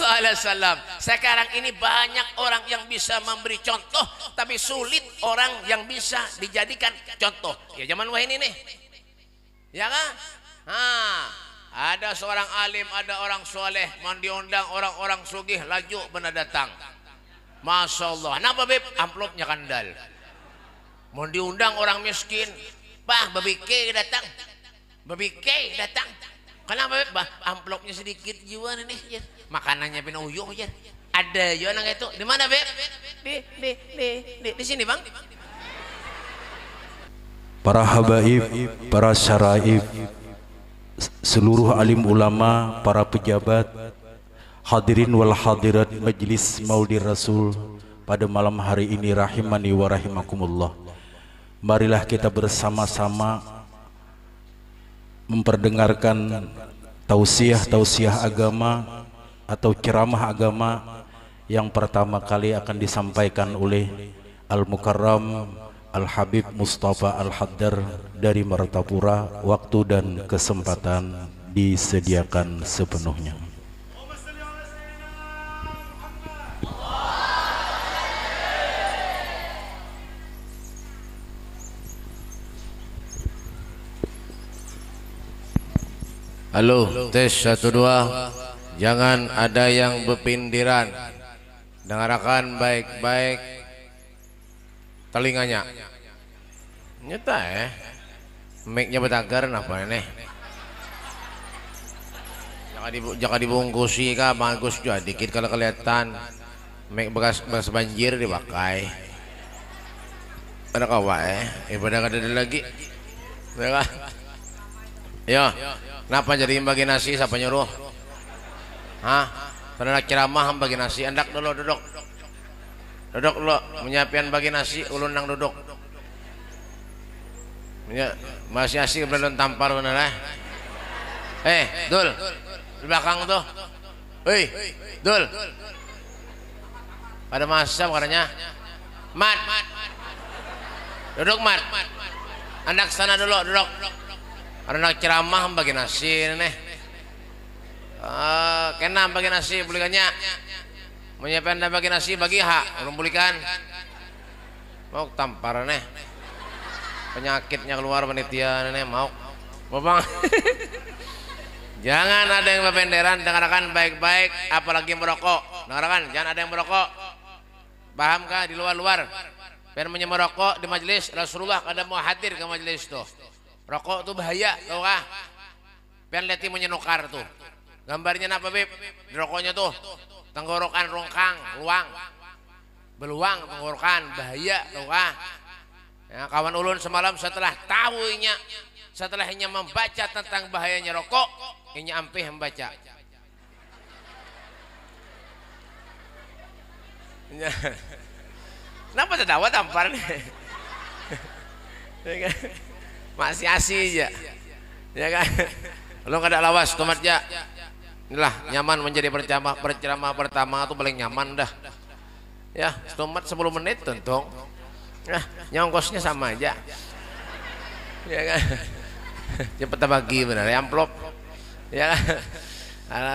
Wasallam. Sekarang ini banyak orang yang bisa memberi contoh, tapi sulit orang yang bisa dijadikan contoh. Ya zaman wah ini nih, ya kan? Ada seorang alim, ada orang soleh, mau diundang orang-orang sugih, laju benar datang. Masya Allah. Kenapa beb? Amplopnya kandal. Mau diundang orang miskin, bah babi ke datang, babi ke datang. Kenapa beb? Bah amplopnya sedikit juga nih, ya. Makanannya pinuyuh ya. Ada juga nang itu. Di mana beb? Di sini bang. Para habaib, para syaraib, seluruh alim ulama, para pejabat, hadirin wal hadirat majlis Maulid Rasul pada malam hari ini rahimani wa rahimakumullah. Marilah kita bersama-sama memperdengarkan tausiah agama atau ceramah agama yang pertama kali akan disampaikan oleh Al-Mukarram Al-Habib Mustafa Al-Haddar dari Martapura. Waktu dan kesempatan disediakan sepenuhnya. Halo, tes 1 2. Jangan ada yang berpindiran. Dengarkan baik-baik telinganya. Nyata mic-nya betagar apa ini? Jangan dibungkusi kah bagus juga dikit kalau kelihatan. Mic bekas banjir dipakai. Ada kawa ibadah ada lagi. Ya. Ya. Kenapa jadi bagi nasi siapa nyuruh? Pernah ceramah bagi nasi. Andak dulu duduk. Duduk dulu menyiapkan bagi nasi ulun nang duduk. Masih asik belum tampar bener Dul. Di belakang tuh. Hei, Dul. Pada masa makanya. Mat. Duduk Mat. Andak sana dulu duduk. Karena ceramah bagi nasi nih. Kena bagi nasi bulikannya. Menyiapkan bagi nasi bagi hak belum bulikan. Mau tampar nih. Penyakitnya keluar panitia nih mau. Bang. Jangan ada yang berpenderan, dengarkan baik-baik apalagi merokok. Dengarkan, jangan ada yang merokok. Pahamkah di luar-luar? Biar merokok di majelis Rasulullah kada mau hadir ke majelis tuh. Rokok tuh bahaya, tau kah? Biar lihat menyenukar tuh. Gambarnya apa beb? Di rokoknya tuh tenggorokan rongkang, luang, beluang tenggorokan, bahaya, tau kah? Ya, kawan ulun semalam setelah tahunya, setelah inya membaca tentang bahayanya rokok, inya ampih membaca. Kenapa tertawa tampar nih? Masih asih aja, ya kan? Kalau nggak ada lawas tomat ya, inilah nyaman menjadi berceramah pertama tuh paling nyaman dah. Ya, tomat 10 menit tentu. Nah, nyongkosnya sama aja, ya kan? Cepet bagi benar, amplop, ya kan?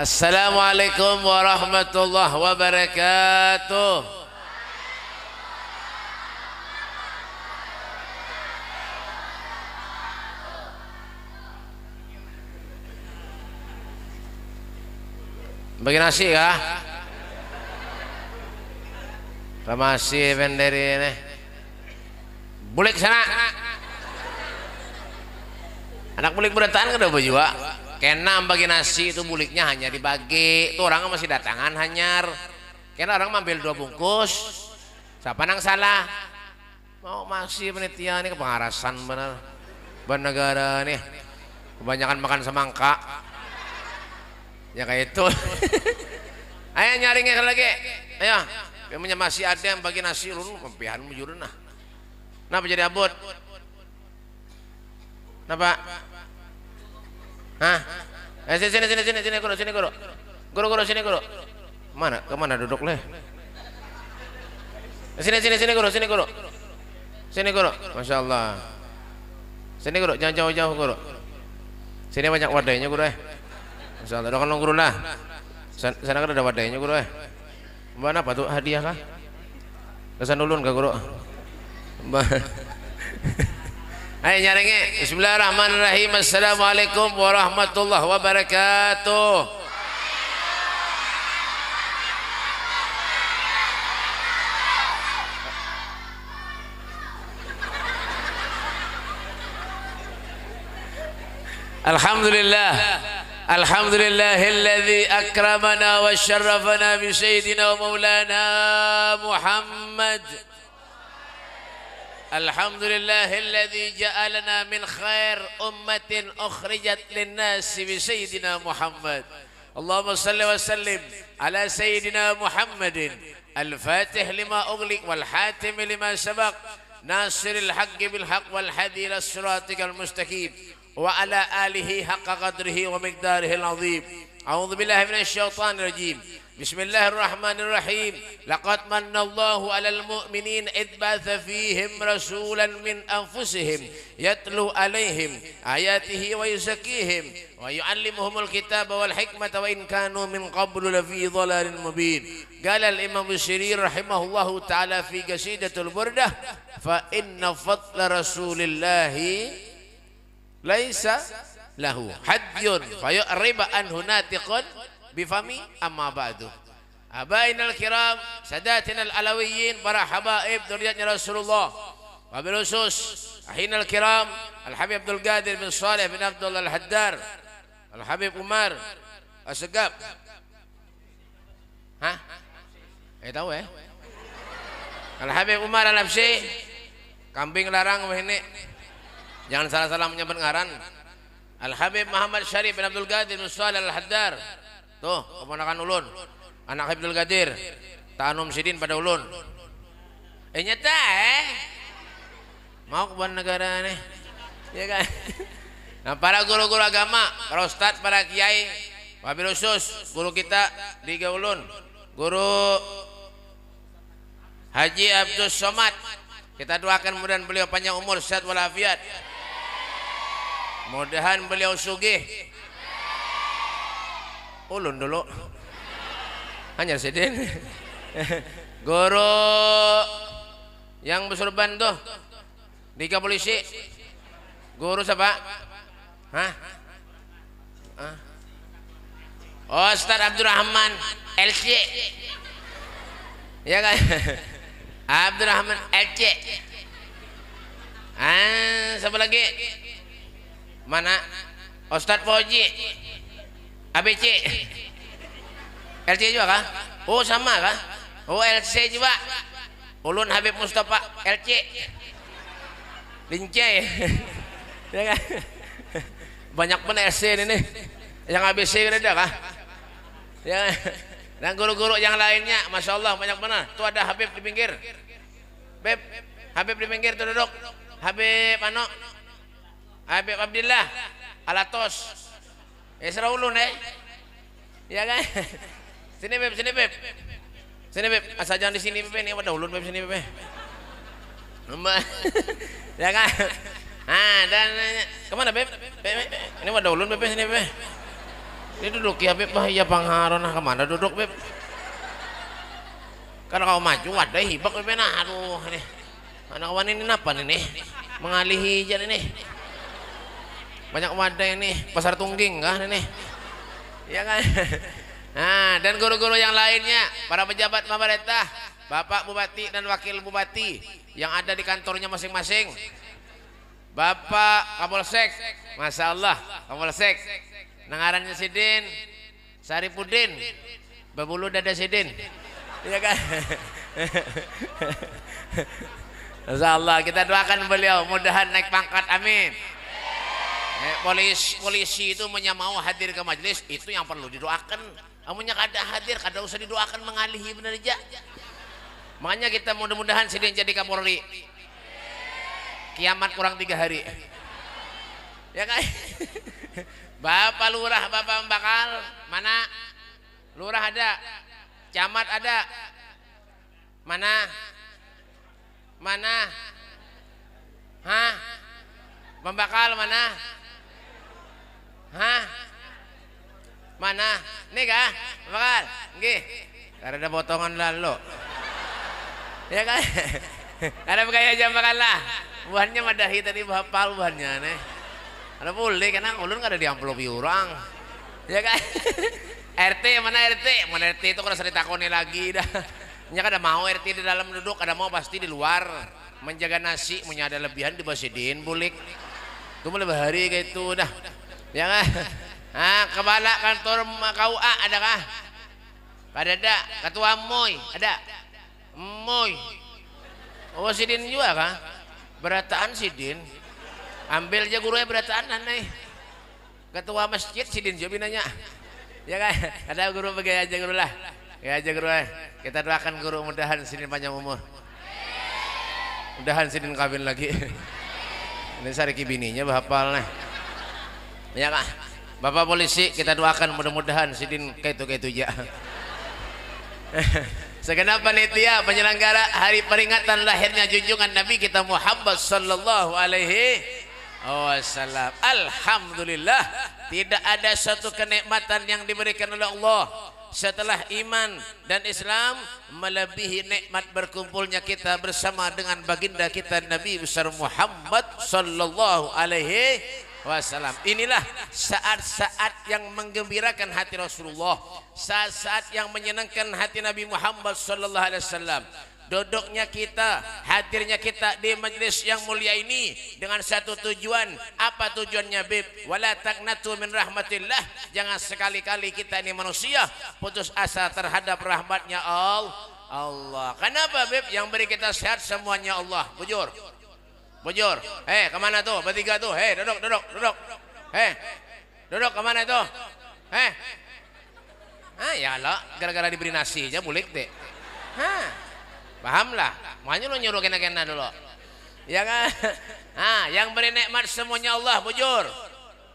Assalamualaikum warahmatullahi wabarakatuh. Bagi nasi kah? Masih venderi ini. Bulik sana. Anak bulik berdatangan kada juga. Kena bagi nasi itu buliknya hanya dibagi. Itu orang masih datangan hanyar. Kena orang ambil 2 bungkus. Siapa nang salah? Mau masih penitia ini kepengarasan bener. Bernegara nih. Kebanyakan makan semangka. Ya kayak itu. Ayo nyaringnya lagi. Ayo. Memangnya masih ada yang bagi nasi lu mempihan mujurun nah. Kenapa jadi abot? Kenapa? Sini guru. Guru sini guru. Mana? Kemana duduk leh? Sini guru. Sini guru. Masya Allah. Sini guru, jangan jauh-jauh guru. Sini banyak wadahnya guru Masya Allah, doakan guru lah. Sana kan ada wadahnya guru Mana apa tuh hadiah kah? Kesan ulun kah guru? Ayo nyaringi. Bismillahirrahmanirrahim. Assalamualaikum warahmatullahi wabarakatuh. Alhamdulillah. Alhamdulillahilladzi akramana wa syarrafana bi sayyidina wa maulana Muhammad. Alhamdulillahilladzi ja'alana min khair ummatin ukhrijat lin-nasi bi sayyidina Muhammad. Allahumma salli wa sallim ala sayyidina Muhammadin al-fatih lima ughliq wal hatim lima sabaq nasiril haqqi bil haqq wal hadi ila siratikal mustaqim وعلى آله حق قدره ومقداره العظيم. أعوذ بالله من الشيطان الرجيم. بسم الله الرحمن الرحيم. لقد من الله على المؤمنين إذ بعث فيهم رسولا من أنفسهم يتلو عليهم آياته ويزكيهم ويعلمهم الكتاب والحكمة وإن كانوا من قبل لفي ضلال مبين. قال الإمام الشرير رحمه الله تعالى في قصيدة البردة فإن فضل رسول الله laisa lahu hadyun fayu'riba anhu natiqun bifami amma ba'du. Abainal kiram, sadatinal alawiyyin, para habaib dzurriyyatnya Rasulullah. Wabil khusus ahinal kiram Al-Habib Abdul Qadir bin Saleh bin Abdullah Al-Haddar, Al-Habib Umar As-Segap. Hah? Tahu Al-Habib Umar Al-Habsyi, kambing larang ini. Jangan salah-salah menyebut ngaran. Al-Habib Muhammad Syarif bin Abdul Qadir bin Shalih Al-Haddar. Tuh, keponakan ulun. Anak Habib Abdul Qadir. Tanum sidin pada ulun. Nyata mau ke negara nih. Ya kan? Nah, para guru-guru agama, para ustadz, para kiai, wabil khusus guru kita di Gaulun, Guru Haji Abdul Somad. Kita doakan mudah-mudahan beliau panjang umur, sehat walafiat. Mudahan beliau sugih. Ulun dulu. Hanya sidin. Guru yang bersurban tuh di polisi. Guru siapa? Hah? Oh, Ustaz Abdurrahman LC. Ya kan? Abdurrahman LC. Siapa lagi? Mana? Ustadz Fauji ABC. LC juga kah? Oh sama kah? Oh LC juga. Ulun Habib Mustafa LC Lincai. Ya kan? Banyak pun LC ini nih. Yang ABC ada kah? Ya. Dan guru-guru yang lainnya Masya Allah banyak benar. Tuh ada Habib di pinggir. Beb, Habib di pinggir tuh duduk. Habib Habib Abdillah Alatos. Serah ulun ya kan? Sini Beb, sini Beb. Sini Beb, asal jangan di sini Beb, ini ada ulun Beb, sini Beb. Ya kan? Dan kemana Beb? Ini ada ulun Beb, sini Beb. Ini duduk ya Beb, bahaya pangharon, kemana duduk Beb? Karena kau maju wadah hibak Beb, aduh ini. Anak kawan ini apa nih? Mengalihi jalan ini. Banyak wadah ini, pasar tungging kah ini? Ya kan? Dan guru-guru yang lainnya, para pejabat pemerintah, Bapak Bupati dan Wakil Bupati yang ada di kantornya masing-masing. Bapak Kapolsek, Masya Allah, Kapolsek, Nangarannya Sidin, Saripudin, Babulu Dada Sidin. Ya kan? Masya Allah, kita doakan beliau mudahan naik pangkat, amin. Polisi itu mau hadir ke majelis, itu yang perlu didoakan. Amunnya kada hadir, kada usah didoakan, mengalihi benar aja. Makanya kita mudah-mudahan Sidin jadi Kapolri. Kiamat kurang 3 hari. Ya kan? Bapak Lurah, Bapak Bakal, mana? Lurah ada, Camat ada, mana? Mana? Hah? Pembakal mana? Hah? Mana? Nih kah? Bakal? Nggih. Karena ada potongan lalu. Ya kan? Ada gaya jam bakal lah. Buahnya madahi tadi hafal buahnya nih. Ada boleh karena ulun nggak ada di amplop orang. Ya kan? RT mana RT? Mana RT itu kalau sering takoni lagi dah. Nya kan ada mau RT di dalam duduk, ada mau pasti di luar menjaga nasi, punya ada lebihan di basidin bulik. Itu mulai bahari kayak itu dah. Ya kan? Kepala kantor KUA ada kah? Ada. Ketua MOI ada. MOI. Oh sidin juga kah? Berataan sidin. Ambil aja gurunya berataan aneh. Ketua masjid sidin juga nanya. Ya kan? Ada guru begaya aja guru lah. Ya aja guru. Kita doakan guru mudahan sidin panjang umur. Mudahan sidin kawin lagi. Ini sariki bininya bahapal nah. Ya kah? Bapak polisi kita doakan mudah-mudahan sidin kayak itu ya. Segenap panitia penyelenggara hari peringatan lahirnya junjungan Nabi kita Muhammad sallallahu alaihi wasallam. Alhamdulillah tidak ada satu kenikmatan yang diberikan oleh Allah setelah iman dan Islam melebihi nikmat berkumpulnya kita bersama dengan baginda kita Nabi besar Muhammad sallallahu alaihi wasallam. Inilah saat-saat yang menggembirakan hati Rasulullah, saat-saat yang menyenangkan hati Nabi Muhammad sallallahu alaihi wasallam. Duduknya kita, hadirnya kita di majelis yang mulia ini dengan satu tujuan. Apa tujuannya, Bib? Wala taqnatu min rahmatillah. Jangan sekali-kali kita ini manusia putus asa terhadap rahmatnya Allah. Kenapa, Bib? Yang beri kita sehat semuanya Allah. Bujur. Bujur. Kemana tuh? Bertiga tuh. Duduk. Duduk kemana tuh? Ya lah, gara-gara diberi nasi aja bulik deh. Pahamlah. Makanya lu nyuruh kena-kena dulu. Ya kan? Yang beri nikmat semuanya Allah, bujur.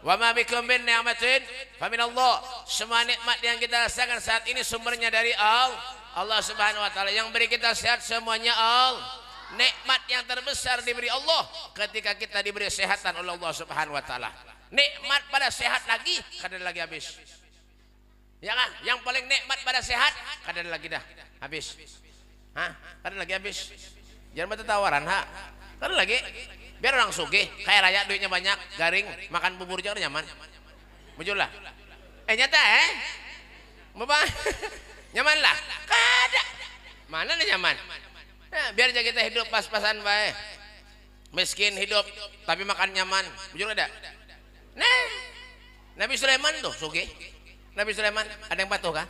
Wa ma bikum min ni'matin faminallah. Semua nikmat yang kita rasakan saat ini sumbernya dari Allah Subhanahu wa taala. Yang beri kita sehat semuanya Allah. Nikmat yang terbesar diberi Allah ketika kita diberi kesehatan oleh Allah Subhanahu wa taala. Nikmat pada sehat lagi kadang lagi habis. Ya kan? Yang paling nikmat pada sehat kadang lagi dah habis. Kadang lagi habis. Jangan batu tawaran kadang lagi. Biar orang sugih, kaya raya duitnya banyak, garing, makan bubur jangan nyaman. Muncul lah. Nyata Bapak nyaman lah. Kada. Mana nih nyaman? Biar aja kita hidup pas-pasan baik. Miskin hidup tapi makan nyaman. Bujur ada? Nah, Nabi Sulaiman tuh sugih. Nabi Sulaiman ada yang patuh kah?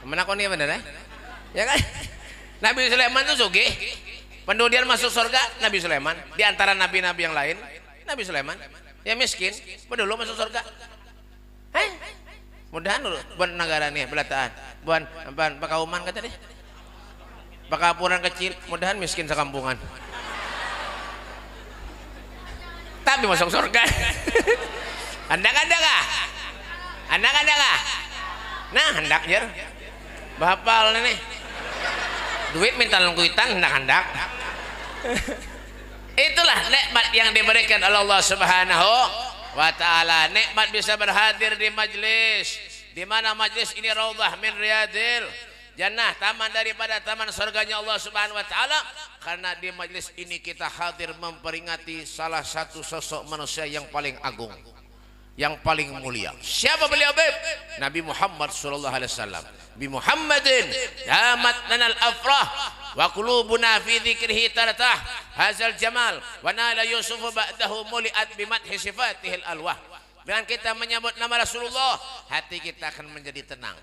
Mana kau nih bener ya kan? Nabi Sulaiman tuh sugih. Pendudian masuk surga Nabi Sulaiman. Di antara nabi-nabi yang lain Nabi Sulaiman. Ya miskin, dulu masuk surga. Mudahan dulu buat negara nih belataan. Buat pakauman kata deh. Pakapuran kecil, mudahan miskin sekampungan. Tapi masuk surga. Hendak ada kah? Hendak ada kah? Nah, hendak jer. Bahapal nih. Duit minta lengkuitan hendak. Itulah nikmat yang diberikan oleh Allah Subhanahu wa taala. Nikmat bisa berhadir di majlis. Di mana majlis ini raudhah min riyadil jannah, taman daripada taman surganya Allah Subhanahu wa taala. Karena di majlis ini kita hadir memperingati salah satu sosok manusia yang paling agung, yang paling mulia. Siapa beliau, Beb? Nabi Muhammad sallallahu alaihi wasallam. Bi Muhammadin damat lanal afrah wa qulubuna fi dzikrihi tartah hazal jamal wa nala yusuf ba'dahu muliat bi madhi sifatihil alwah. Dengan kita menyebut nama Rasulullah, hati kita akan menjadi tenang.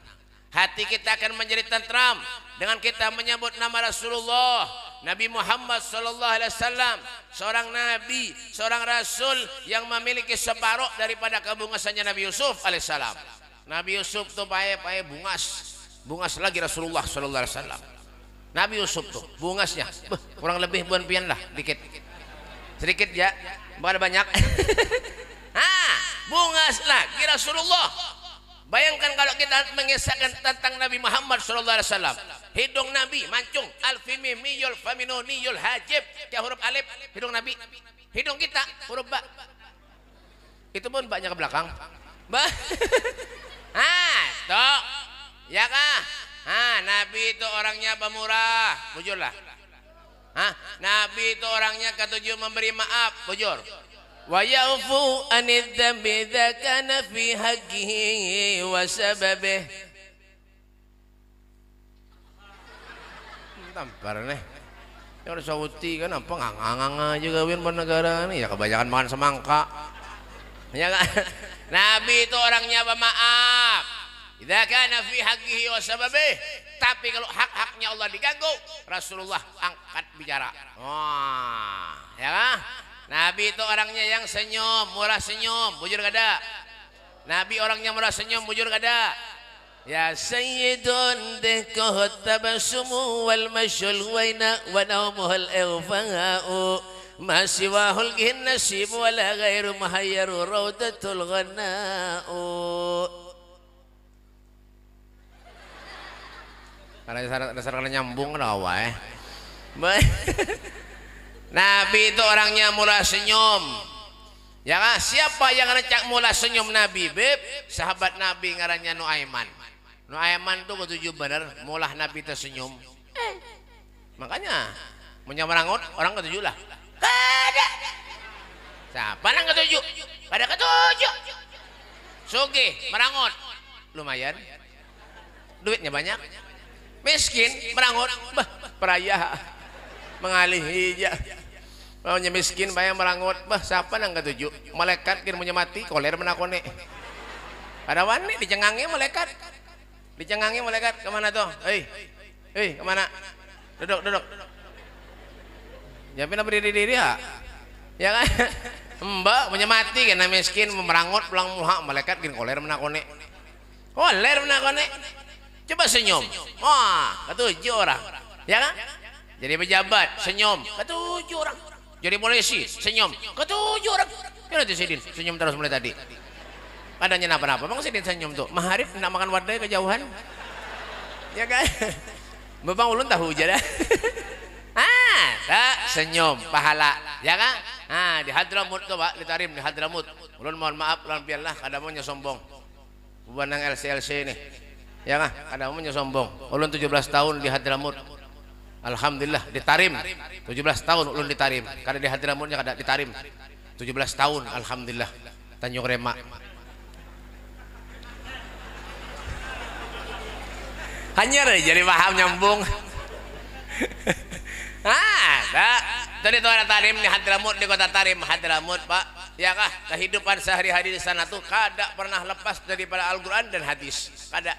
Hati kita akan menjadi tentram dengan kita menyebut nama Rasulullah. Nabi Muhammad sallallahu alaihi wasallam, seorang nabi, seorang rasul yang memiliki separuh daripada kebungasannya Nabi Yusuf alaihissalam. Nabi Yusuf tuh pae bungas lagi Rasulullah sallallahu alaihi wasallam. Nabi Yusuf tuh bungasnya kurang lebih buan pian lah, sedikit ya, bukan banyak. Bungas lagi Rasulullah. Bayangkan kalau kita mengisahkan tentang Nabi Muhammad SAW. Hidung Nabi mancung, alfi mim miyul faminu niyul hajib, kayak huruf alif hidung Nabi. Hidung kita huruf ba. Itu pun banyak ke belakang. Bah. Toh. Ya kah? Nabi itu orangnya pemurah, bujurlah. Nabi itu orangnya ketujuh memberi maaf, bujur. Wa ya'fu anid dzambi idza kana fi haqqihi wa sababih. Tampar nih. Ya udah sauti kan apa ngangang juga win bernegara nih ya kebanyakan makan semangka. Ya kan? Nabi itu orangnya pemaaf. Idza kana fi haqqihi wa sababih. Tapi kalau hak-haknya Allah diganggu, Rasulullah angkat bicara. Wah, ya kan? Nabi itu orangnya yang senyum, murah senyum, bujur kada. Nabi orangnya murah senyum, bujur kada. Ya sayyidun dikuhut tabasumu wal masyul waina wa naumuhul ighfa'u ma siwahul gihin nasib wala ghairu mahayyaru raudatul ghana'u. Karena dasar nyambung ada awal Nabi itu orangnya murah senyum. Ya kan? Siapa yang rencak murah senyum Nabi, beb? Sahabat Nabi ngarannya Nuaiman. Nuaiman itu ketujuh benar, mulah Nabi tersenyum. Makanya menyamerangot orang ketujuh lah. Kada. Siapa nang ketujuh? Kada ketujuh. Sugih, merangot. Lumayan. Duitnya banyak. Miskin, merangot. Bah, peraya. Mengalih hija. Maunya miskin bayang merangot. Bah, siapa nang ketujuh? Malaikat kira punya mati, koler menakone. Ada wani dicengangi malaikat. Dicengangi malaikat kemana tuh? Hei, kemana? Duduk. Jangan berdiri ya. Ya kan? Mbak punya mati kena miskin memerangot pulang muha malaikat kira koler menakone. Koler menakone. Coba senyum. Wah, ketujuh orang. Ya kan? Jadi pejabat senyum, ketujuh orang. Jadi polisi senyum, ketujuh orang. Kira tuh Sidin senyum terus mulai tadi. Padanya apa-apa, bang Sidin senyum tuh. Maharif nak makan wadai kejauhan. Ya kan? Bang ulun tahu aja dah. Senyum pahala, ya kan? Di Hadramut tuh pak, ditarim di Hadramut. Ulun mohon maaf, ulun biarlah kadang mau sombong. Bukan yang LCLC nih. Ya kan? Kadang mau sombong. Ulun 17 tahun di Hadramut. Alhamdulillah ditarim 17 tahun ulun ditarim karena di Hadramutnya kada ditarim 17 tahun alhamdulillah Tanjung Rema. Hanya jadi paham nyambung. Tadi tuh ada tarim di Hadramut, di kota Tarim Hadramut pak. Ya kah kehidupan sehari-hari di sana tuh kada pernah lepas daripada Al-Quran dan hadis. Kada.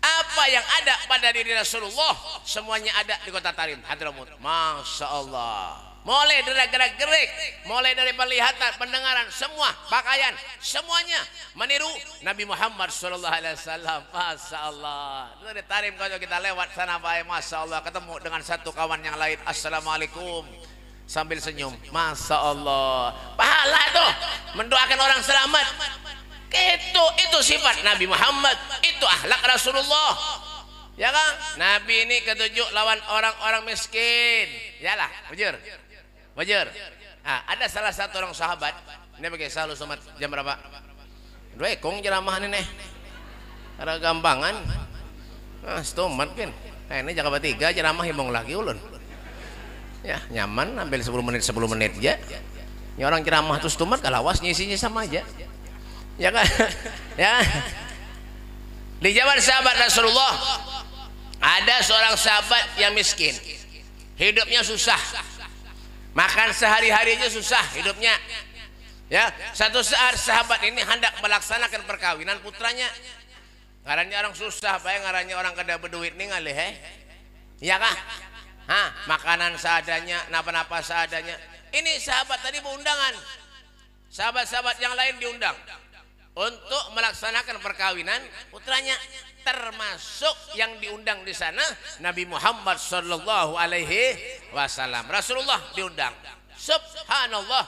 Apa yang ada pada diri Rasulullah semuanya ada di kota Tarim Hadramut. Masya Allah. Mulai dari gerak-gerik, mulai dari penglihatan, pendengaran, semua pakaian, semuanya meniru Nabi Muhammad Sallallahu Alaihi Wasallam. Masya Allah. Dari Tarim kalau kita lewat sana baik, Masya Allah ketemu dengan satu kawan yang lain. Assalamualaikum sambil senyum. Masya Allah. Pahala tuh mendoakan orang selamat. Itu sifat Nabi Muhammad, itu akhlak Rasulullah. Ya kan? Nabi ini ketujuh lawan orang-orang miskin. Yalah, bujur. Ada salah satu orang sahabat, ini pakai salu somat jam berapa? 2 ekong ceramah ini nih. Ada gampangan. Stomat kan. Ini Jakarta 3 ceramah hibong lagi ulun. Ya, nyaman ambil 10 menit aja. Ya orang ceramah tuh stomat kalawas nyisinya sama aja. Ya kan? Ya. Di zaman sahabat Rasulullah ada seorang sahabat yang miskin. Hidupnya susah. Makan sehari-harinya susah hidupnya. Ya, satu saat sahabat ini hendak melaksanakan perkawinan putranya. Ngarannya orang susah, bae ngarannya orang kada berduit nih ngalih Ya kah? Makanan seadanya, napa-napa seadanya. Ini sahabat tadi berundangan. Sahabat-sahabat yang lain diundang untuk melaksanakan perkawinan putranya, termasuk yang diundang di sana Nabi Muhammad Sallallahu Alaihi Wasallam. Rasulullah diundang. Subhanallah,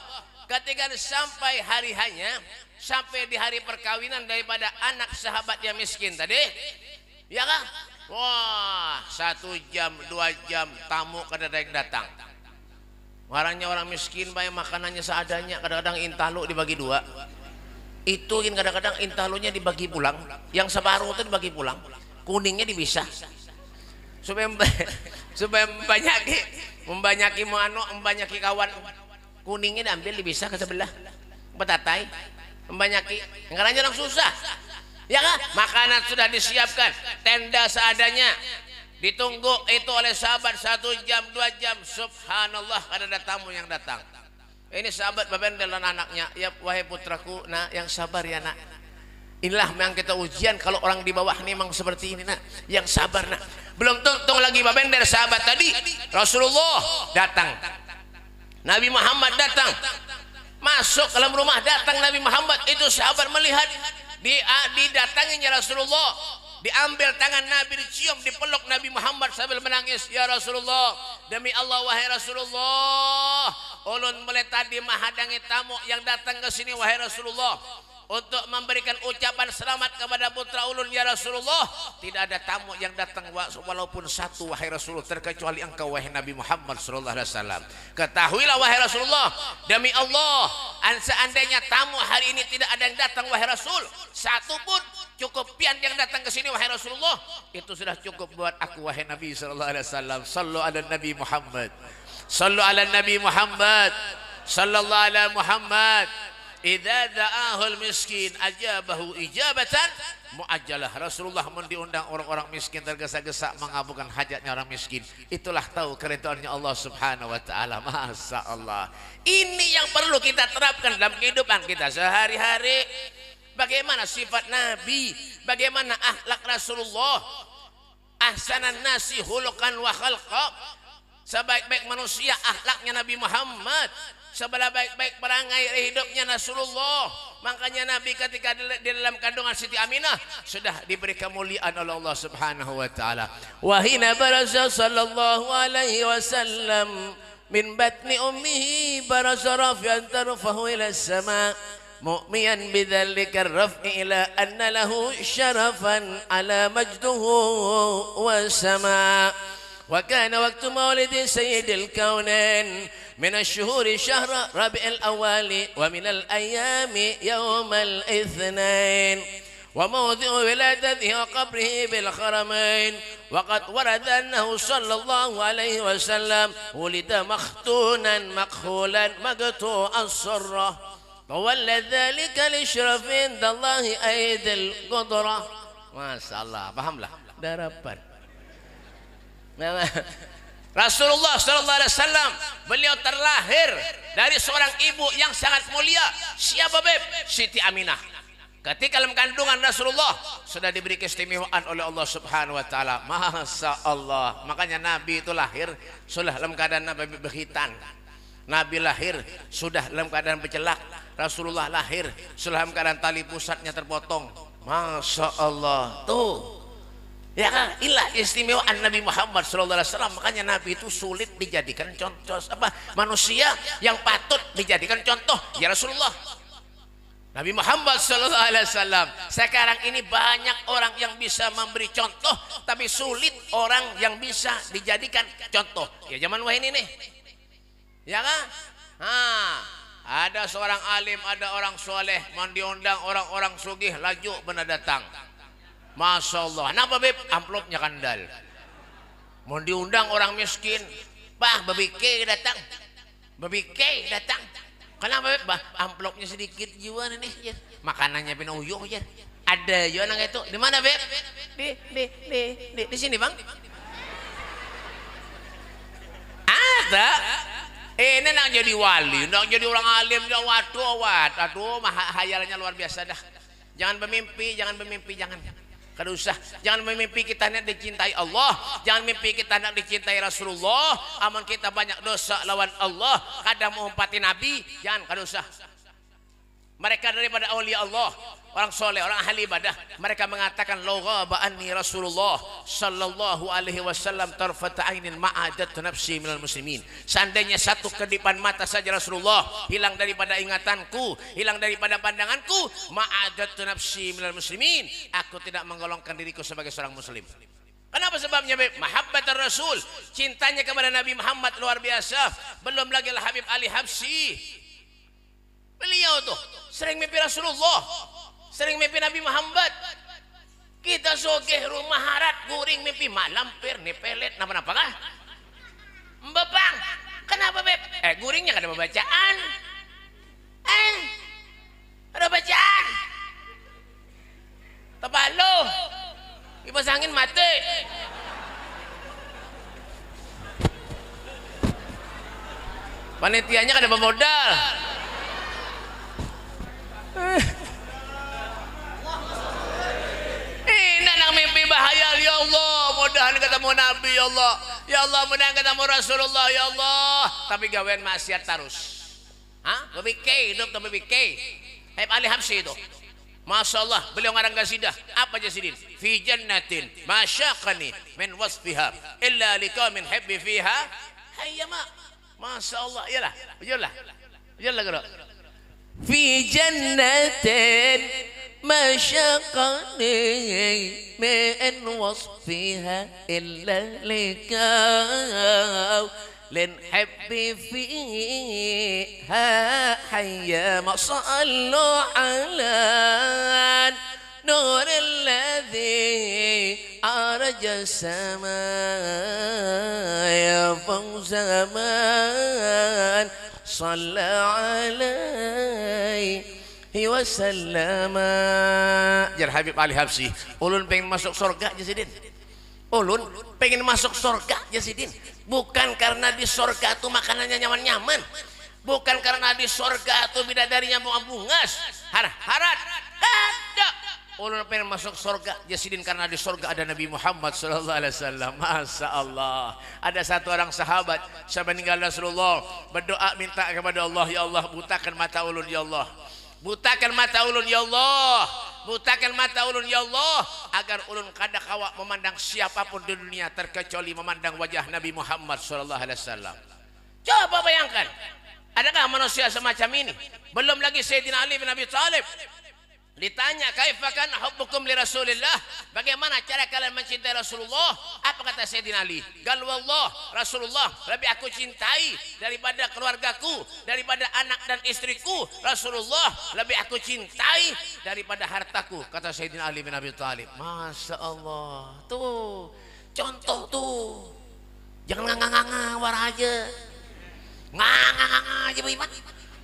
ketika sampai hari hanya, sampai di hari perkawinan daripada anak sahabat yang miskin tadi, ya kan? Wah, 1 jam 2 jam tamu kadang-kadang datang. Orangnya orang miskin, banyak makanannya seadanya, kadang-kadang intalu dibagi 2. Itu kadang-kadang intalunya dibagi pulang, yang separuh itu dibagi pulang, kuningnya dipisah supaya supaya membanyaki membanyaki kawan. Kuningnya diambil dipisah ke sebelah, betatai membanyaki, karena orang susah ya kan. Makanan sudah disiapkan, tenda seadanya, ditunggu itu oleh sahabat 1 jam 2 jam. Subhanallah, ada tamu yang datang. Ini sahabat babendel dan anaknya. Ya wahai putraku, nah yang sabar ya nak. Inilah yang kita ujian kalau orang di bawah ini memang seperti ini nak, yang sabar nak. Belum tuntung lagi babendel sahabat tadi, Rasulullah datang, Nabi Muhammad datang, masuk dalam rumah, datang Nabi Muhammad. Itu sahabat melihat didatanginya Rasulullah, diambil tangan Nabi, dicium, dipeluk Nabi Muhammad sambil menangis. Ya Rasulullah, demi Allah wahai Rasulullah, ulun mulai tadi menghadangi tamu yang datang ke sini wahai Rasulullah, untuk memberikan ucapan selamat kepada putra ulun ya Rasulullah. Tidak ada tamu yang datang walaupun satu wahai Rasulullah, terkecuali engkau wahai Nabi Muhammad sallallahu alaihi wasallam. Ketahuilah wahai Rasulullah, demi Allah, seandainya tamu hari ini tidak ada yang datang wahai Rasul, satu pun, cukup pian yang datang ke sini wahai Rasulullah, itu sudah cukup buat aku wahai Nabi sallallahu alaihi wasallam. Sallu ala Nabi Muhammad, sallu ala Nabi Muhammad, sallallahu ala Muhammad. Idza da'ahul miskin ajabahu ijabatan muajjalah. Rasulullah diundang orang-orang miskin tergesa-gesa mengabulkan hajatnya orang miskin. Itulah tahu keridhaannya Allah Subhanahu wa taala. Masya Allah. Ini yang perlu kita terapkan dalam kehidupan kita sehari-hari. Bagaimana sifat Nabi, bagaimana akhlak Rasulullah. Ahsanan nasi khuluqan wa khalqa. Sebaik-baik manusia akhlaknya Nabi Muhammad, sebelah baik-baik perangai hidupnya Rasulullah. Makanya Nabi ketika di dalam kandungan Siti Aminah sudah diberi kemuliaan oleh Allah Subhanahu wa taala. Wa hina barasa sallallahu alaihi wasallam min batni ummihi barasa rafi'an tarfahu ila as-sama mu'miyan bidzalika ar-raf'i ila anna lahu syarafan ala majduhu wa sama. وكان وقت مولد سيد الكونين من الشهور شهر ربيع الأول ومن الأيام يوم الاثنين وموضع ولادته وقبره بالحرمين. وقد ورد أنه صلى الله عليه وسلم ولد مختونا مكحولا مقطوع السرة فولد ذلك لشرف عند الله أيد القدرة. ما شاء الله. Paham lah darapan. Rasulullah sallallahu alaihi wasallam beliau terlahir dari seorang ibu yang sangat mulia. Siapa beb? Siti Aminah. Ketika dalam kandungan Rasulullah sudah diberi keistimewaan oleh Allah Subhanahu wa taala. Masya Allah. Makanya Nabi itu lahir sudah dalam keadaan Nabi berkhitan. Nabi lahir sudah dalam keadaan bercelak. Rasulullah lahir sudah dalam keadaan tali pusatnya terpotong. Masya Allah. Tuh. Ya kan, inilah istimewaan Nabi Muhammad sallallahu alaihi wasallam. Makanya Nabi itu sulit dijadikan contoh manusia yang patut dijadikan contoh ya Rasulullah. Nabi Muhammad sallallahu alaihi wasallam. Sekarang ini banyak orang yang bisa memberi contoh, tapi sulit orang yang bisa dijadikan contoh. Ya zaman wah ini nih. Ya kan? Ada seorang alim, ada orang soleh, mau diundang orang-orang sugih, laju benar datang. Masya Allah. Kenapa beb? Amplopnya kandal. Mau diundang orang miskin, bah babike datang, babike datang. Kenapa beb? Bah amplopnya sedikit juga nih. Ya. Makanannya pinuyuh ya. Ada juga nang itu. Di mana beb? Di sini bang. Ada. Ini nak jadi wali, nak jadi orang alim, waduh, hayalannya luar biasa dah. Jangan bermimpi, jangan. Kada usah, jangan memimpi kita nak dicintai Allah, jangan mimpi kita nak dicintai Rasulullah. Amun kita banyak dosa lawan Allah, kadang mengumpati Nabi, jangan, kada usah. Mereka daripada aulia Allah, orang soleh, orang ahli ibadah, mereka mengatakan la ghaba anni Rasulullah sallallahu alaihi wasallam tarfata ainin ma'adat nafsi minal muslimin. Seandainya satu kedipan mata saja Rasulullah hilang daripada ingatanku, hilang daripada pandanganku, ma'adat nafsi minal muslimin, aku tidak menggolongkan diriku sebagai seorang muslim. Kenapa sebabnya? Mahabbat Rasul, cintanya kepada Nabi Muhammad luar biasa. Belum lagi Habib Ali Habsyi. Beliau tuh sering mimpi Rasulullah, sering mimpi Nabi Muhammad. Kita sogeh rumah harat guring mimpi malam pir nih pelet napa-napa kah? Mbapang, kenapa beb? Guringnya kan ada bacaan. Ada bacaan. Tepalo, kipas angin mati. Panitianya kan ada pemodal. Nang mimpi bahaya ya Allah, mudahan ketemu Nabi ya Allah. Ya Allah, mudahan ketemu Rasulullah ya Allah. Tapi gawean maksiat terus. Hah? Bebike hidup tapi bebike. Habib Ali Habsyi itu. Masya Allah, beliau ngarang kasidah. Apa jasidin? Fi jannatin masyaqani min wasfiha illa liqamin habbi fiha hayyama. Masya Allah, iyalah. Iyalah. Iyalah gero. Fi jannatin masyaqani min wasfiha illa liqaw lin habbi fiha hayyama sallu ala nur alladhi arja samaya fawzaman صلى عليه وسلم. Jar Habib Ali Habsyi, ulun pengen masuk surga Jasidin. Ulun pengen masuk surga Jasidin. Bukan karena di surga itu makanannya nyaman-nyaman. Bukan karena di surga itu bidadarinya bungas. Harat. Ada. Ulun pengen masuk surga Jasidin karena di surga ada Nabi Muhammad sallallahu alaihi wasallam. Masya Allah. Ada satu orang sahabat semeninggal Rasulullah berdoa minta kepada Allah, ya Allah butakan mata ulun ya Allah. Butakan mata ulun ya Allah. Butakan mata ulun ya Allah agar ulun kada kawa memandang siapapun di dunia terkecuali memandang wajah Nabi Muhammad sallallahu alaihi wasallam. Coba bayangkan, adakah manusia semacam ini? Belum lagi Sayyidina Ali bin Abi Thalib ditanya, kaifa kana hubbukum li Rasulillah? Bagaimana cara kalian mencintai Rasulullah? Apa kata Sayyidina Ali? Gal wallah, Rasulullah lebih aku cintai daripada keluargaku, daripada anak dan istriku. Rasulullah lebih aku cintai daripada hartaku, kata Sayyidina Ali bin Abi Thalib. Masya Allah. Tuh, contoh tuh. Jangan nganga-nganga aja. Nganga-nganga aja beriman.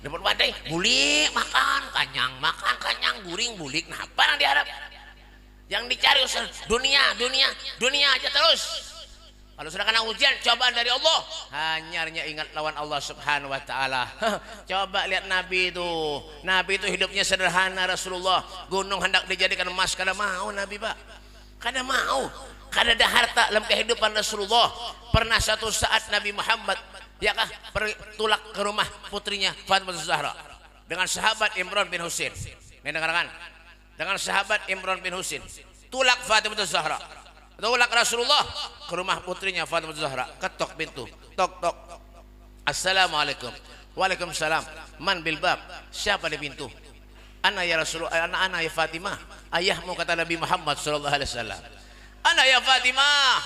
Dapat badai, bulik makan kanyang, guring bulik. Nah, apa yang diharap? Yang dicari dunia aja terus. Kalau sudah kena ujian, cobaan dari Allah, hanyarnya ingat lawan Allah Subhanahu wa taala. Coba lihat Nabi itu. Nabi itu hidupnya sederhana Rasulullah. Gunung hendak dijadikan emas, kada mau Nabi, Pak. Kada mau. Kada ada harta dalam kehidupan Rasulullah. Pernah satu saat Nabi Muhammad tulak ke rumah putrinya Fatimah Zahra dengan sahabat Imran bin Husain. Ini dengarkan. Dengan sahabat Imran bin Husain tulak Fatimah Zahra. Tulak Rasulullah ke rumah putrinya Fatimah Zahra. Ketok pintu. Tok tok. Assalamualaikum. Waalaikumsalam. Man bil bab? Siapa di pintu? Ana ya Rasulullah, ana ya Fatimah. Ayahmu, kata Nabi Muhammad sallallahu alaihi wasallam. Ana ya Fatimah.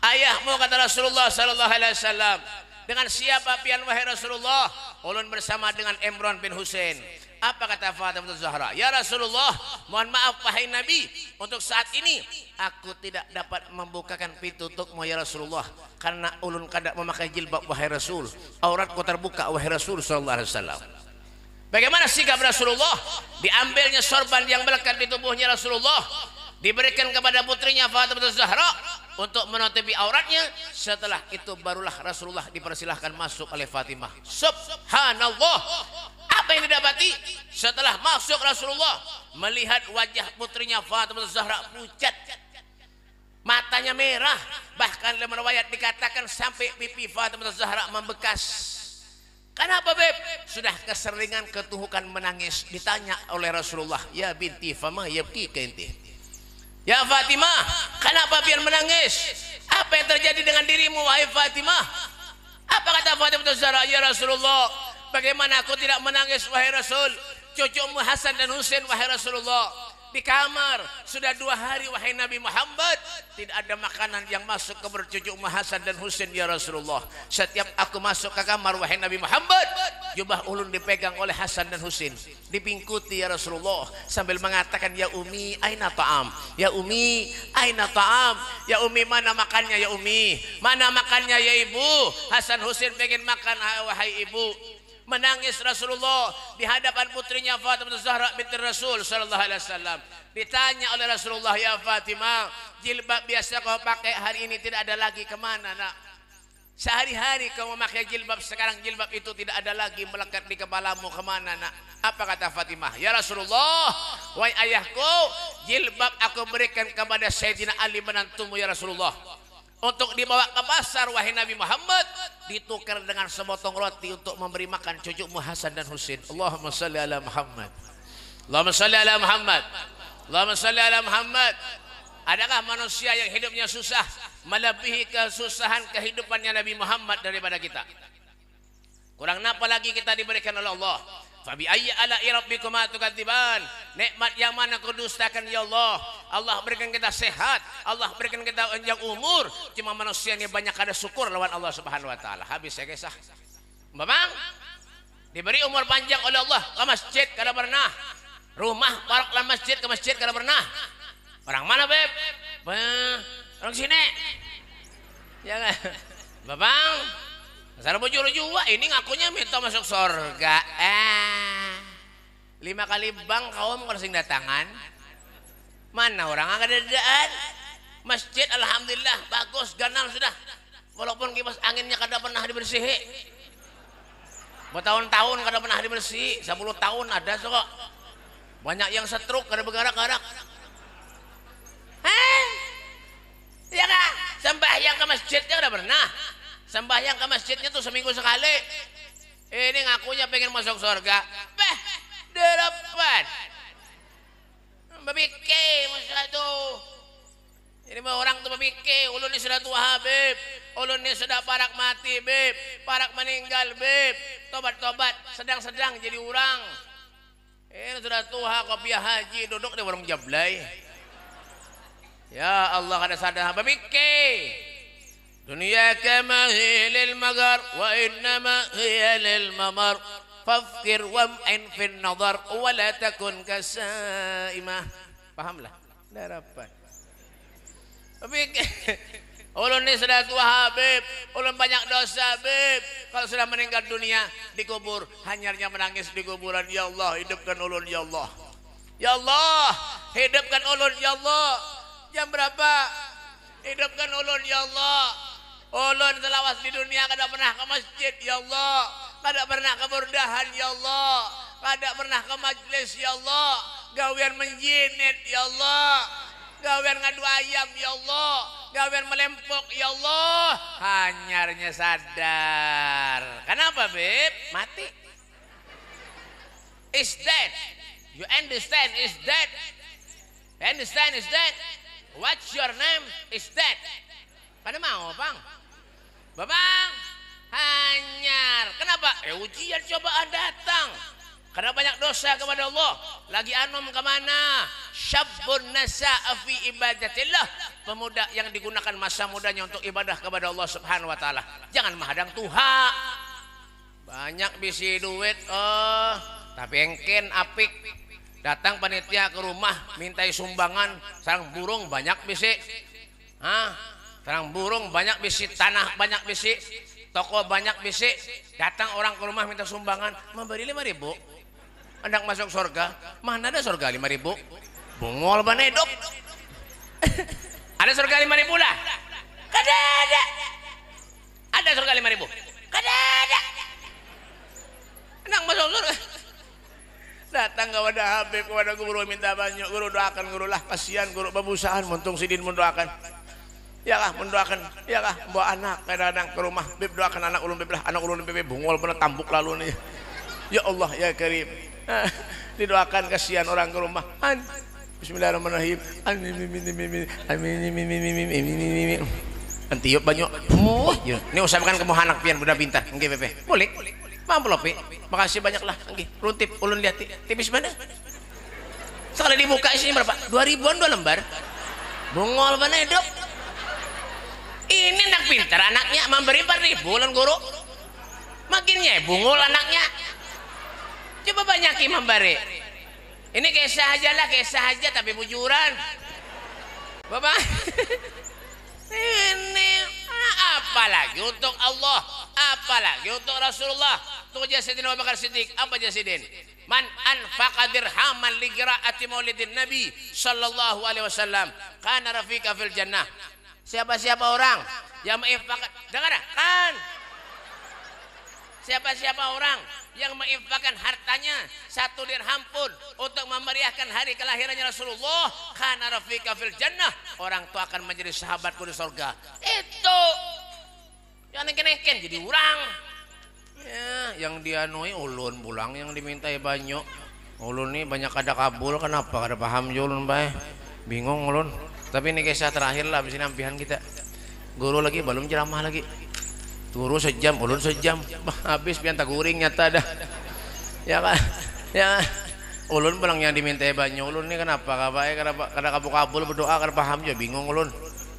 Ayahmu, kata Rasulullah sallallahu alaihi wasallam. Dengan siapa pian wahai Rasulullah? Ulun bersama dengan Imran bin Husain. Apa kata Fatimah Zahra? Ya Rasulullah, mohon maaf wahai Nabi, untuk saat ini aku tidak dapat membukakan pintu untukmu ya Rasulullah, karena ulun kada memakai jilbab wahai Rasul. Auratku terbuka wahai Rasul sallallahu alaihi wasallam. Bagaimana sikap Rasulullah? Diambilnya sorban yang melekat di tubuhnya Rasulullah, diberikan kepada putrinya Fatimah Zahra untuk menutupi auratnya. Setelah itu barulah Rasulullah dipersilahkan masuk oleh Fatimah. Subhanallah. Apa yang didapati setelah masuk Rasulullah? Melihat wajah putrinya Fatimah Zahra pucat, matanya merah, bahkan dalam riwayat dikatakan sampai pipi Fatimah Zahra membekas. Kenapa beb? Sudah keseringan ketuhukan menangis. Ditanya oleh Rasulullah, ya binti fama yabkika inti? Ya Fatimah, kenapa pian menangis? Apa yang terjadi dengan dirimu wahai Fatimah? Apa kata Fatimah Zahra? Ya Rasulullah, bagaimana aku tidak menangis wahai Rasul? Cucumu Hasan dan Husain wahai Rasulullah, di kamar sudah 2 hari wahai Nabi Muhammad, tidak ada makanan yang masuk ke perut cucu Hasan dan Husain ya Rasulullah. Setiap aku masuk ke kamar wahai Nabi Muhammad, jubah ulun dipegang oleh Hasan dan Husain, dipingkuti ya Rasulullah sambil mengatakan ya Umi aina ta'am, ya Umi aina ta'am, ya Umi mana makannya, ya Umi mana makannya, ya Ibu. Hasan Husain pengen makan wahai ibu. Menangis Rasulullah di hadapan putrinya Fatimah Zahra binti Rasul sallallahu alaihi wasallam. Ditanya oleh Rasulullah, ya Fatimah, jilbab biasa kau pakai hari ini tidak ada lagi, kemana nak? Sehari-hari kau memakai jilbab, sekarang jilbab itu tidak ada lagi melekat di kepalamu, kemana nak? Apa kata Fatimah? Ya Rasulullah, wahai ayahku, jilbab aku berikan kepada Sayyidina Ali menantumu ya Rasulullah, untuk dibawa ke pasar wahai Nabi Muhammad, ditukar dengan sepotong roti untuk memberi makan cucumu Hasan dan Husain. Allahumma salli ala Muhammad, Allahumma salli ala Muhammad, Allahumma salli ala Muhammad. Adakah manusia yang hidupnya susah melebihi kesusahan kehidupannya Nabi Muhammad daripada kita? Kurang apa lagi kita diberikan oleh Allah? Fabi ayyi ala'i rabbikuma tukadziban. Nikmat yang mana kau dustakan ya Allah? Allah berikan kita sehat, Allah berikan kita panjang umur. Cuma manusia ini banyak ada syukur lawan Allah Subhanahu wa taala. Habis ya guys. Memang diberi umur panjang oleh Allah, ke masjid kada pernah. Rumah paroklah masjid, ke masjid kada pernah. Orang mana beb? Orang sini. Ya kan? Babang, asal bujur jua ini ngakunya minta masuk surga. 5 kali bang kaum kalau sing datangan. Mana orang agak dadaan. Masjid alhamdulillah bagus, ganal sudah. Walaupun kipas anginnya kada pernah dibersihi. Bertahun-tahun kada pernah dibersih, 10 tahun ada kok. Banyak yang stroke kada bergerak-gerak. Ya kan? Sembahyang ke masjidnya udah pernah. Sembahyang ke masjidnya tuh seminggu sekali. Ini ngakunya pengen masuk surga. Derepan. Babike masalah tuh. Ini mah orang tuh babike. Ulun ini sudah tua Habib. Ulun ini sudah parak mati Beb. Parak meninggal Beb. Tobat-tobat. Sedang-sedang jadi orang. Ini sudah tua kopiah haji. Duduk di warung Jablay. Ya Allah kada sadar babike. Dunia kama hiya lil magar wa innama hiya lil mamar fafkir wam'in fin nadar wa la takun kasaimah. Pahamlah? Darapan. Babike. Ulun ni sudah tua Habib, ulun banyak dosa Habib. Kalau sudah meninggal dunia dikubur, hanyarnya menangis di kuburan. Ya Allah, hidupkan ulun ya Allah. Ya Allah, hidupkan ulun ya Allah. Jam berapa? Hidupkan ulun ya Allah. Ulun selawas di dunia kada pernah ke masjid ya Allah. Kada pernah ke burdahan ya Allah. Kada pernah ke majlis ya Allah. Gawian menjinit ya Allah. Gawian ngadu ayam ya Allah. Gawian melempok ya Allah. Hanyarnya sadar. Kenapa Beb? Mati. Is dead. You understand? Is dead. Understand? Is dead. What's your name? Is dead. Pada mau bang? Babang, hanyar. Kenapa? Ujian cobaan datang. Karena banyak dosa kepada Allah. Lagi anom kemana? Syabun nasa'a fi ibadatillah. Pemuda yang digunakan masa mudanya untuk ibadah kepada Allah Subhanahu wa taala. Jangan menghadang Tuhan. Banyak bisi duit, tapi engken apik. Datang panitia ke rumah mintai sumbangan, sarang burung banyak bisi. Sarang burung banyak bisi, tanah banyak bisi, toko banyak bisi. Datang orang ke rumah minta sumbangan, memberi 5.000. Hendak masuk surga. Mana ada surga 5.000? Bungol banedok. Ada surga 5.000 lah? Kada ada. Ada surga 5.000? Kada ada. Hendak masuk surga. Datang kepada Habib, kepada guru minta banyak, guru doakan, guru lah kasihan, guru babusahan, muntung sidin mendoakan. Ya kah mendoakan, ya kah bawa anak kadang-kadang ke rumah, Bib doakan anak ulun Bib lah, anak ulun Bib bungol pernah tambuk lalu nih. Ya Allah ya Karim. Didoakan kasihan orang ke rumah. Bismillahirrahmanirrahim. Amin. Antiup banyak. Ini usahakan kamu anak pian budak pintar. Nggih Bebe. Boleh. Mampu loh Pi. Makasih banyak lah. Nggih. Runtip ulun lihat tipis mana? Sekali dibuka isinya berapa? 2000-an 2 lembar. Bungol mana hidup? Ini anak pintar anaknya memberi 4.000 lan guru. Makinnya bungol anaknya. Coba banyakin memberi. Ini kisah aja lah, kisah aja tapi bujuran. Bapak. Ini apalagi untuk Allah, apalagi untuk Rasulullah. Tuh Sayyidina Abu Bakar Siddiq, apa Sidin? Man anfaqa dirhaman li qiraati maulidin Nabi sallallahu alaihi wasallam kana rafiqa fil jannah. Siapa-siapa orang yang menginfakkan, dengar kan? Siapa-siapa orang yang menginfakkan hartanya 1 dirham pun untuk memeriahkan hari kelahirannya Rasulullah, kana rafiqa fil jannah, orang itu akan menjadi sahabatku di surga. Itu yang neken-neken jadi orang. Ya, yang dianui ulun pulang, yang dimintai banyak. Ulun nih banyak ada kabul, kenapa kada paham jo ulun bae. Bingung ulun. Tapi ini kisah terakhir lah abis nampihan kita. Guru lagi belum ceramah lagi. Guru sejam, ulun sejam. Habis pian tak guring nyata dah. Ya kan? Ya. Ulun pulang yang dimintai banyak. Ulun nih kenapa kabae kada kabul berdoa kada paham jo, bingung ulun.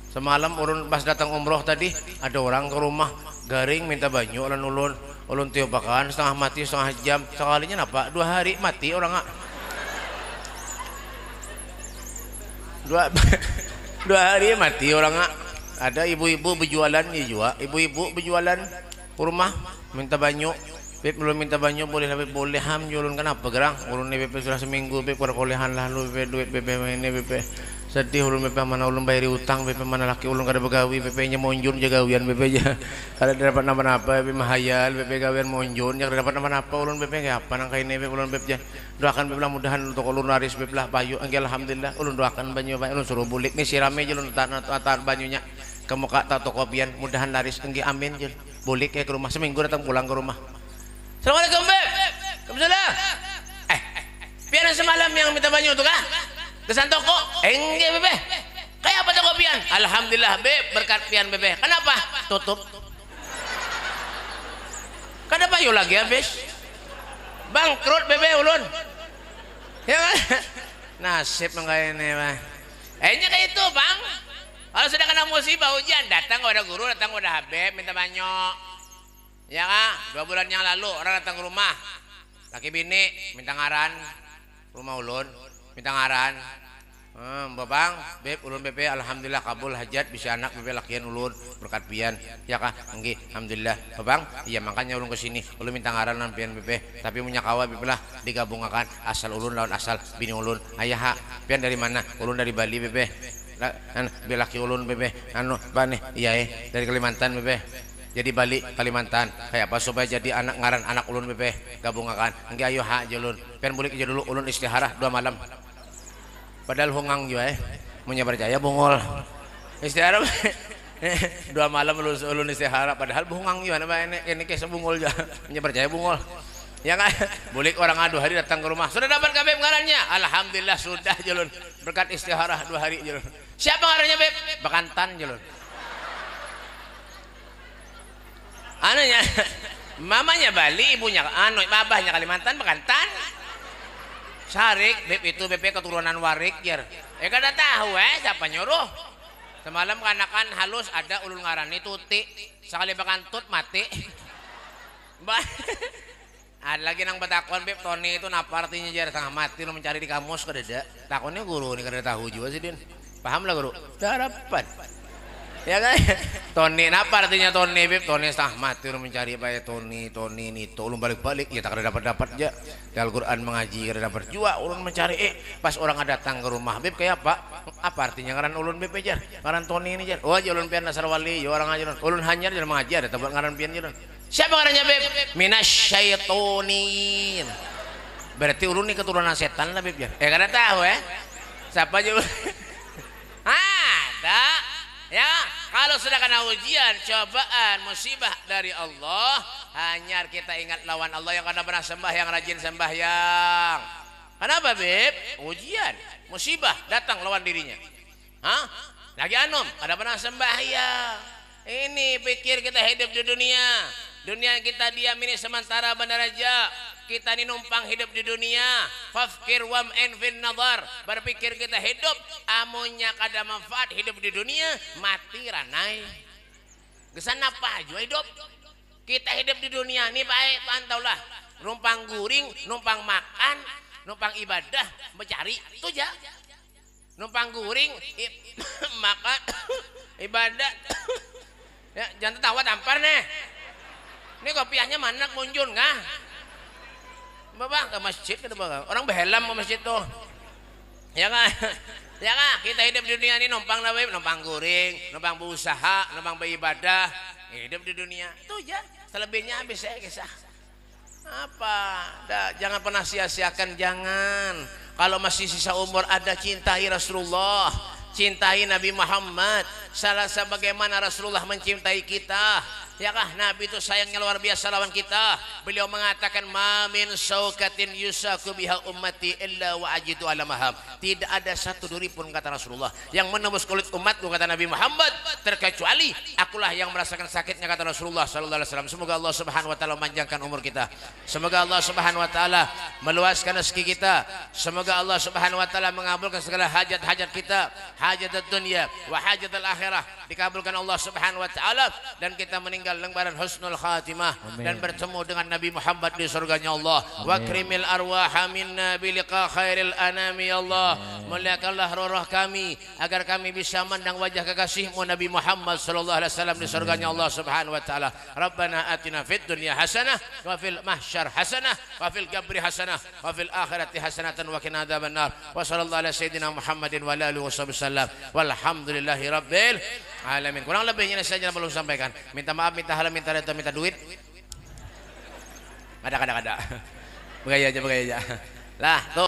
Semalam ulun pas datang umroh tadi ada orang ke rumah garing minta banyak lan ulun. Ulun tiobakan setengah mati setengah jam, sekalinya apa 2 hari mati orang ngak. 2 hari mati orang ngak. Ada ibu-ibu berjualan ya juga, ibu-ibu berjualan rumah minta banyak. Beb belum minta banyak boleh lah, boleh ham ulun kenapa gerang. Ulun ni beb sudah seminggu beb perkolehan lah lu beb duit beb ini beb. Sedih ulun beb mana ulun bayari utang beb mana laki ulun kada begawi beb nya monjun jaga gawian beb aja. Kada dapat napa-napa beb mahayal beb gawian monjun nya dapat napa-napa ulun beb ge apa nang kaine beb ulun beb ja. Doakan beb mudahan untuk ulun laris beb lah bayu alhamdulillah ulun doakan banyu bae ulun suruh bulik ni sirame je ulun tatar banyunya ke muka tato kopian mudahan laris engge amin je. Bulik ke rumah seminggu datang pulang ke rumah. Assalamualaikum beb. Waalaikumsalam. Pian semalam yang minta banyu tu kah? Kesan toko? Enggak bebe. Kayak apa toko pian? Alhamdulillah beb berkat pian bebe. Kenapa? Tutup. Kenapa yuk lagi habis? Bangkrut bebe ulun. Ya kan? Nasib menggaya ini bang. Nya kayak itu bang. Kalau sudah kena musibah hujan datang ada guru datang ada habib minta banyak. Ya kan? 2 bulan yang lalu orang datang ke rumah. Laki bini minta ngaran rumah ulun. Minta ngaran babang beb ulun bebe alhamdulillah kabul hajat bisa anak bebe lakian ulun berkat pian ya kah nggih alhamdulillah babang iya makanya ulun kesini ulun minta ngaran lan pian bebe tapi punya kawa bebe lah digabungkan asal ulun lawan asal bini ulun ayah ha pian dari mana ulun dari Bali bebe bebe laki ulun bebe anu bane iya dari Kalimantan bebe jadi Bali Kalimantan kayak apa supaya jadi anak ngaran anak ulun bebe gabungakan nggih ayo ha ulun pian bulik aja dulu ulun istiharah 2 malam padahal hungang juga punya percaya bungol istiharah 2 malam ulun istiharah padahal bungang juga ini kayak sebungol juga punya percaya bungol ya kan bulik orang 2 hari datang ke rumah sudah dapat kabeh ngarannya alhamdulillah sudah julun berkat istiharah 2 hari julun siapa ngarannya beb Bekantan julun anunya mamanya Bali ibunya babahnya Kalimantan Bekantan Sarik beb itu beb keturunan Warik jar kada tahu siapa nyuruh semalam kanakan halus ada ulun ngarani Tuti sekali bakantut mati ada lagi nang batakon beb Tony itu napa artinya jar tengah mati lu mencari di kamus kada ada takonnya guru ini kada tahu juga sih din paham lah guru harapan ya kan Tony napa artinya Tony beb Tony setengah mati lu mencari apa ya Tony nito ulun balik-balik ya tak ada dapat aja di Al-Quran mengaji kada dapat juga ulun mencari pas orang datang ke rumah beb kayak apa artinya ngaran ulun beb aja ngaran Tony ini jar oh aja ulun pian dasar wali ya orang aja ulun hanyar jadi mengaji ada tempat ngaran pian jar siapa ngarannya beb minasyaitonin berarti ulun ini keturunan setan lah beb jar kada tahu siapa aja ada ya kalau sudah kena ujian cobaan musibah dari Allah hanya kita ingat lawan Allah yang kada pernah sembahyang rajin sembahyang kenapa beb ujian musibah datang lawan dirinya lagi anom kada pernah sembahyang ini pikir kita hidup di dunia kita diam ini sementara benar aja kita ini numpang hidup di dunia. Fafkir wam'in fin nadar. Berpikir kita hidup amunnya kada manfaat hidup di dunia, mati ranai. Gesan apa aja hidup? Kita hidup di dunia ini baik pantaulah. Numpang guring, numpang makan, numpang ibadah, mencari itu aja. Numpang guring, makan, ibadah. Ya, jangan tertawa tampar nih. Ini kopiahnya mana munjun nggak? Bapak ke masjid ke orang behelam ke masjid tuh. Ya kan? Ya kan? Kita hidup di dunia ini numpang nabi, numpang guring, numpang berusaha, numpang beribadah. Hidup di dunia itu aja. Selebihnya habis saya kisah. Apa? Jangan pernah sia-siakan, jangan. Kalau masih sisa umur ada, cintai Rasulullah, cintai Nabi Muhammad. Salah sebagaimana Rasulullah mencintai kita. Ya kah, Nabi itu sayangnya luar biasa lawan kita. Beliau mengatakan, ma min saukatin yusaku biha ummati illa wa ajidu ala maham. Tidak ada satu duri pun, kata Rasulullah, yang menembus kulit umatku, kata Nabi Muhammad, terkecuali akulah yang merasakan sakitnya, kata Rasulullah sallallahu alaihi wasallam. Semoga Allah Subhanahu wa taala memanjangkan umur kita. Semoga Allah Subhanahu wa taala meluaskan rezeki kita. Semoga Allah Subhanahu wa taala mengabulkan segala hajat-hajat kita, hajat dunia wa hajat al-akhirah, dikabulkan Allah Subhanahu wa taala, dan kita meninggal lembaran husnul khatimah. Amin. Dan bertemu dengan Nabi Muhammad di surganya Allah. Amin. Wa krimil arwaha minna biliqa khairil anami ya Allah. Muliakanlah roh kami agar kami bisa mandang wajah kekasihmu Nabi Muhammad sallallahu alaihi wasallam di surganya Allah Subhanahu wa taala. Rabbana atina fid dunya hasanah wa fil mahsyar hasanah wa fil qabri hasanah wa fil akhirati hasanatan wa qina adzabannar. Wa sallallahu ala sayyidina Muhammadin wa alihi wasallam. Walhamdulillahi rabbil alamin. Kurang lebihnya saja belum sampaikan. Minta maaf, minta halal, minta reda, minta duit. Ada. Begaya aja. Lah, tuh.